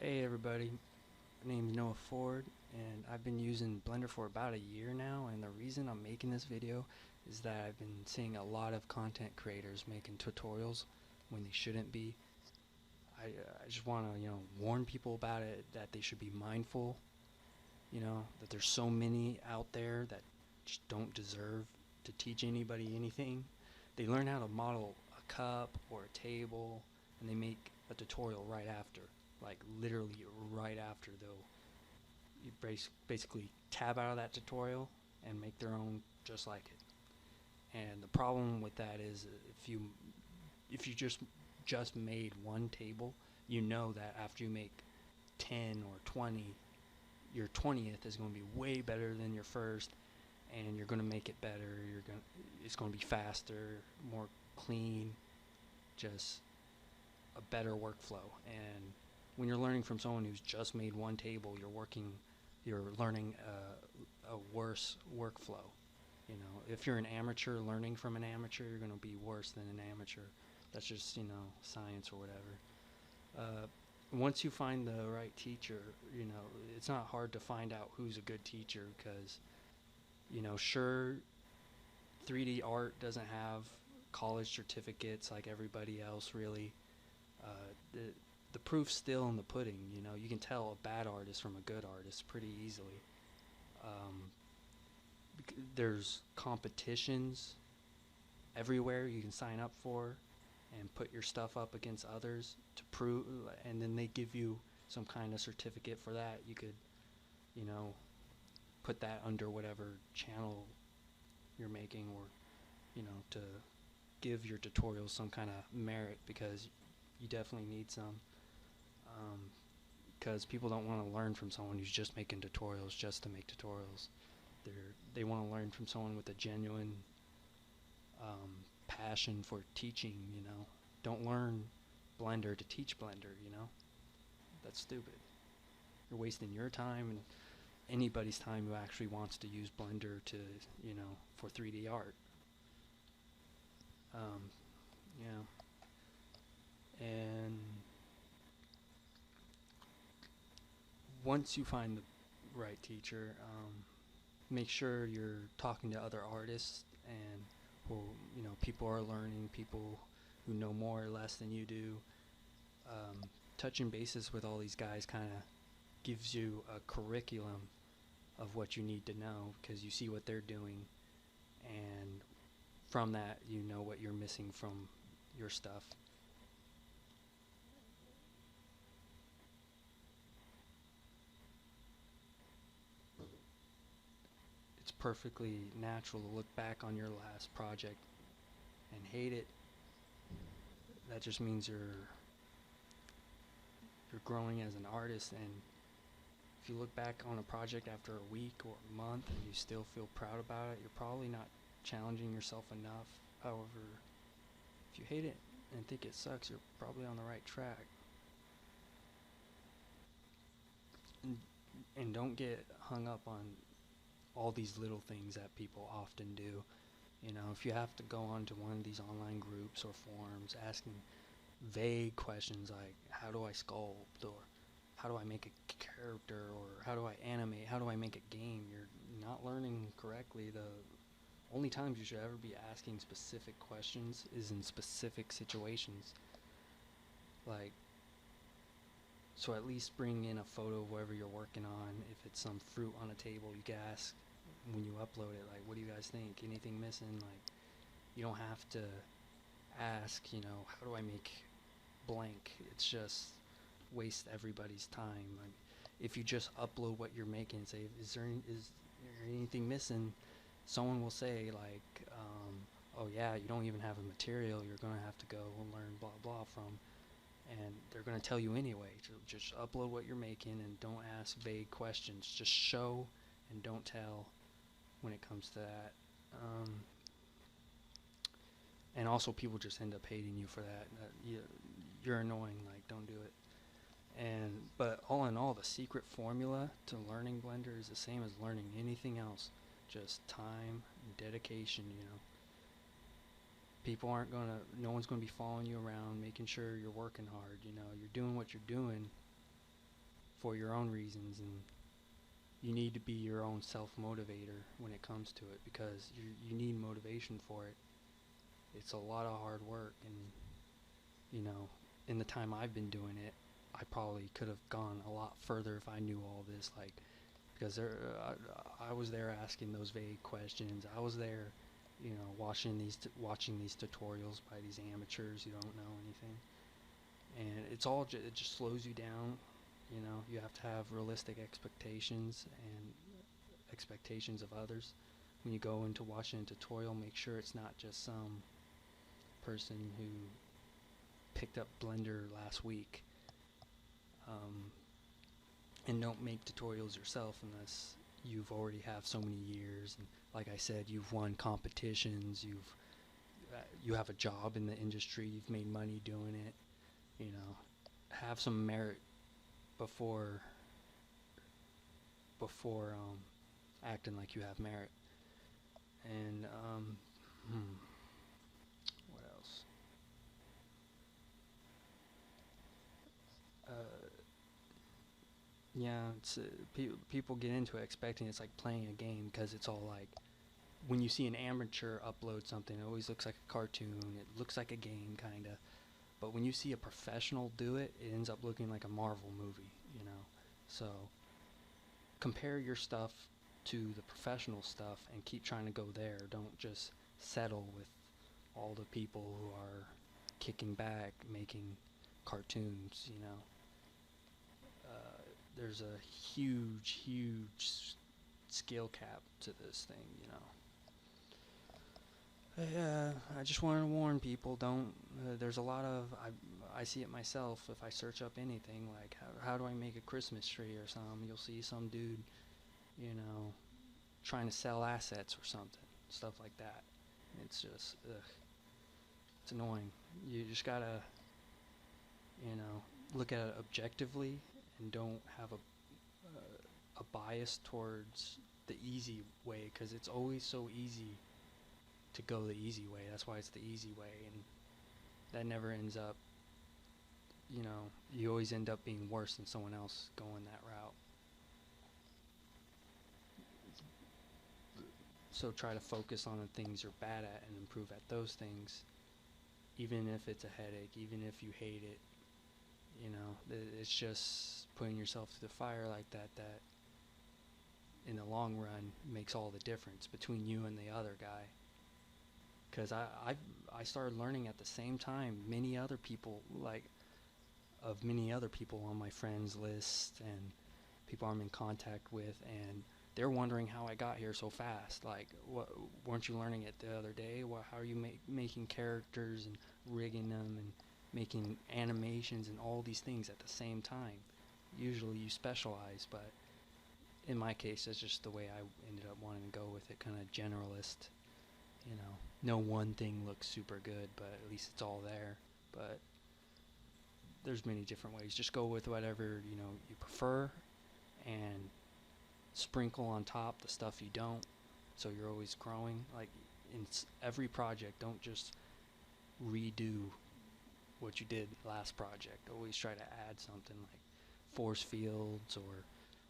Hey everybody, my name is Noah Ford and I've been using Blender for about a year now, and the reason I'm making this video is that I've been seeing a lot of content creators making tutorials when they shouldn't be. I just want to, warn people about it, that they should be mindful, that there's so many out there that just don't deserve to teach anybody anything. They learn how to model a cup or a table and they make a tutorial right after. Like literally right after, they'll you basically tab out of that tutorial and make their own just like it. And the problem with that is if you just made one table, you know that after you make 10 or 20, your 20th is going to be way better than your first, and you're going to make it better. It's going to be faster, more clean, just a better workflow. And when you're learning from someone who's just made one table, you're learning a worse workflow. If you're an amateur learning from an amateur, you're going to be worse than an amateur. That's just, science or whatever. Once you find the right teacher, it's not hard to find out who's a good teacher, because, sure, 3D art doesn't have college certificates like everybody else, really. The proof's still in the pudding. You can tell a bad artist from a good artist pretty easily. There's competitions everywhere you can sign up for and put your stuff up against others to prove, and then they give you some kind of certificate for that. You could, you know, put that under whatever channel you're making, or, to give your tutorials some kind of merit, because you definitely need some. Because people don't want to learn from someone who's just making tutorials just to make tutorials. They want to learn from someone with a genuine passion for teaching. Don't learn Blender to teach Blender. That's stupid. You're wasting your time and anybody's time who actually wants to use Blender to, for 3D art. Yeah. And once you find the right teacher, make sure you're talking to other artists, and who, people are learning, people who know more or less than you do. Touching bases with all these guys kind of gives you a curriculum of what you need to know, because you see what they're doing, and from that you know what you're missing from your stuff. It's perfectly natural to look back on your last project and hate it. That just means you're growing as an artist. And if you look back on a project after a week or a month and you still feel proud about it, you're probably not challenging yourself enough. However, if you hate it and think it sucks, you're probably on the right track. And don't get hung up on all these little things that people often do. If you have to go onto one of these online groups or forums asking vague questions like, how do I sculpt, or how do I make a character, or how do I animate, how do I make a game, you're not learning correctly. The only times you should ever be asking specific questions is in specific situations. Like, so at least bring in a photo of whatever you're working on. If it's some fruit on a table, you can ask when you upload it, like, what do you guys think? Anything missing? Like, you don't have to ask, how do I make blank? It's just waste everybody's time. Like, if you just upload what you're making and say, is there anything missing? Someone will say, like, oh yeah, you don't even have a material you're going to have to go and learn blah blah from. And they're going to tell you anyway. Just upload what you're making and don't ask vague questions. Just show and don't tell when it comes to that. And also, people just end up hating you for that. You're annoying. Like, don't do it. But all in all, the secret formula to learning Blender is the same as learning anything else. Just time and dedication. No one's gonna be following you around, making sure you're working hard. You're doing what you're doing for your own reasons, and you need to be your own self-motivator when it comes to it, because you need motivation for it. It's a lot of hard work, and in the time I've been doing it, I probably could have gone a lot further if I knew all this, like, because I was there asking those vague questions. I was there, watching these tutorials by these amateurs who don't know anything, and it just slows you down. You have to have realistic expectations and expectations of others. When you go into watching a tutorial, make sure it's not just some person who picked up Blender last week. And don't make tutorials yourself unless you've already have so many years, and like I said, you've won competitions, you have a job in the industry, you've made money doing it. Have some merit before acting like you have merit. And what else? Yeah, it's people get into it expecting it's like playing a game, because it's all like, when you see an amateur upload something, it always looks like a cartoon, it looks like a game kind of. But when you see a professional do it, it ends up looking like a Marvel movie. So compare your stuff to the professional stuff and keep trying to go there. Don't just settle with all the people who are kicking back making cartoons. There's a huge skill cap to this thing. I just want to warn people, don't, there's a lot of, I see it myself, if I search up anything, like, how do I make a Christmas tree or something, you'll see some dude, trying to sell assets or something, stuff like that. It's just, it's annoying. You just gotta, look at it objectively, and don't have a bias towards the easy way, because it's always so easy to go the easy way. That's why it's the easy way, and that never ends up, you always end up being worse than someone else going that route. So try to focus on the things you're bad at and improve at those things, even if it's a headache, even if you hate it. It's just putting yourself through the fire like that in the long run makes all the difference between you and the other guy. Because I started learning at the same time many other people on my friends list and people I'm in contact with, and they're wondering how I got here so fast. Like, what, weren't you learning it the other day? How are you making characters and rigging them and making animations and all these things at the same time? Usually you specialize, but in my case, that's just the way I ended up wanting to go with it, kind of generalist. No one thing looks super good, but at least it's all there. But there's many different ways. Just go with whatever you prefer, and sprinkle on top the stuff you don't, so you're always growing. Like, in every project, don't just redo what you did last project. Always try to add something, like force fields or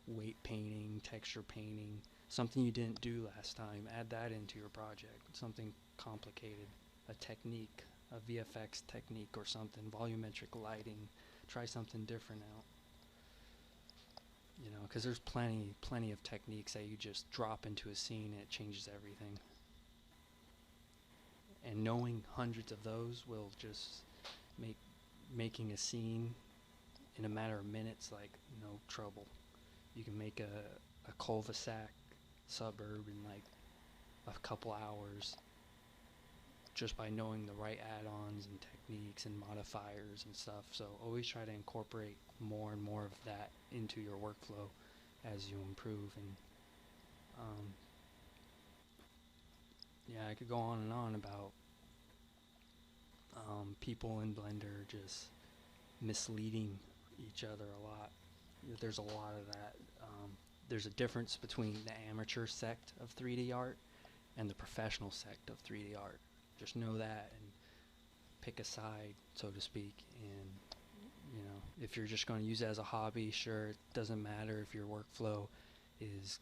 weight painting, texture painting, something you didn't do last time. Add that into your project. Something complicated, a technique, a VFX technique or something, volumetric lighting. Try something different out. Because there's plenty of techniques that you just drop into a scene and it changes everything. And knowing hundreds of those will just make making a scene in a matter of minutes like no trouble. You can make a cul-de-sac suburb in like a couple hours just by knowing the right add-ons and techniques and modifiers and stuff. So always try to incorporate more and more of that into your workflow as you improve. And yeah, I could go on and on about people in Blender just misleading each other a lot. There's a lot of that. There's a difference between the amateur sect of 3D art and the professional sect of 3D art. Just know that and pick a side, so to speak, and You know, if you're just going to use it as a hobby, sure, it doesn't matter if your workflow is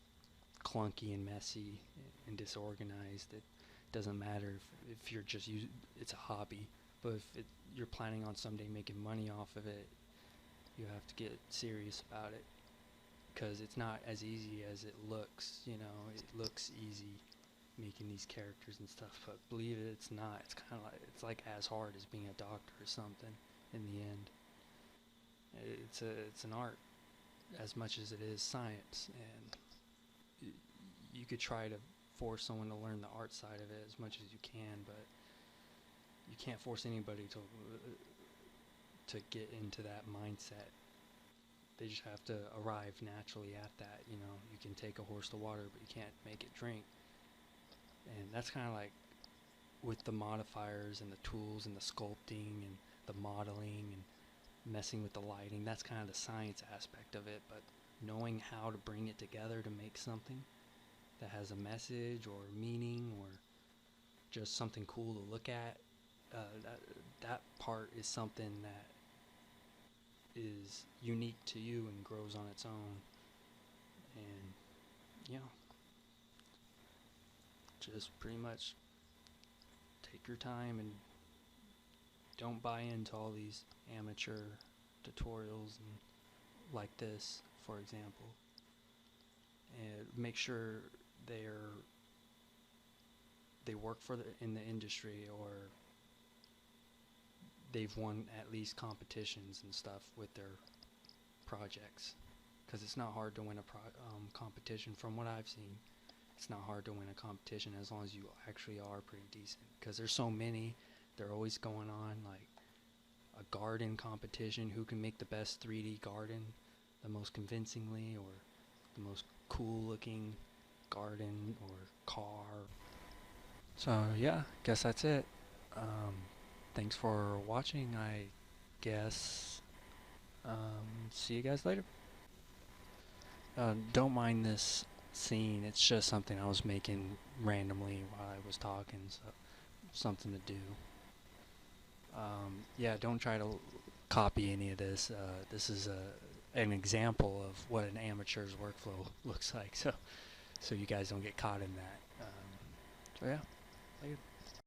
clunky and messy and disorganized. It doesn't matter if you're just it's a hobby. But if you're planning on someday making money off of it, you have to get serious about it, because it's not as easy as it looks. You know, it looks easy making these characters and stuff, but believe it, it's not. It's kind of like, it's like as hard as being a doctor or something in the end. It's an art as much as it is science, and you could try to force someone to learn the art side of it as much as you can, but you can't force anybody to get into that mindset. They just have to arrive naturally at that. You know, you can take a horse to water, but you can't make it drink. And that's kind of like with the modifiers and the tools and the sculpting and the modeling and messing with the lighting. That's kind of the science aspect of it, but knowing how to bring it together to make something that has a message or meaning or just something cool to look at, that part is something that is unique to you and grows on its own. And yeah, just pretty much take your time and don't buy into all these amateur tutorials and like this, for example, and make sure they work in the industry, or they've won at least competitions and stuff with their projects, because it's not hard to win a competition. From what I've seen, it's not hard to win a competition as long as you actually are pretty decent, because there's so many. They're always going on, like a garden competition, who can make the best 3D garden the most convincingly, or the most cool looking garden or car. So yeah, guess that's it. Thanks for watching, I guess. See you guys later. Don't mind this scene, it's just something I was making randomly while I was talking, so something to do. Yeah, don't try to copy any of this. This is an example of what an amateur's workflow looks like, so you guys don't get caught in that. So yeah, later.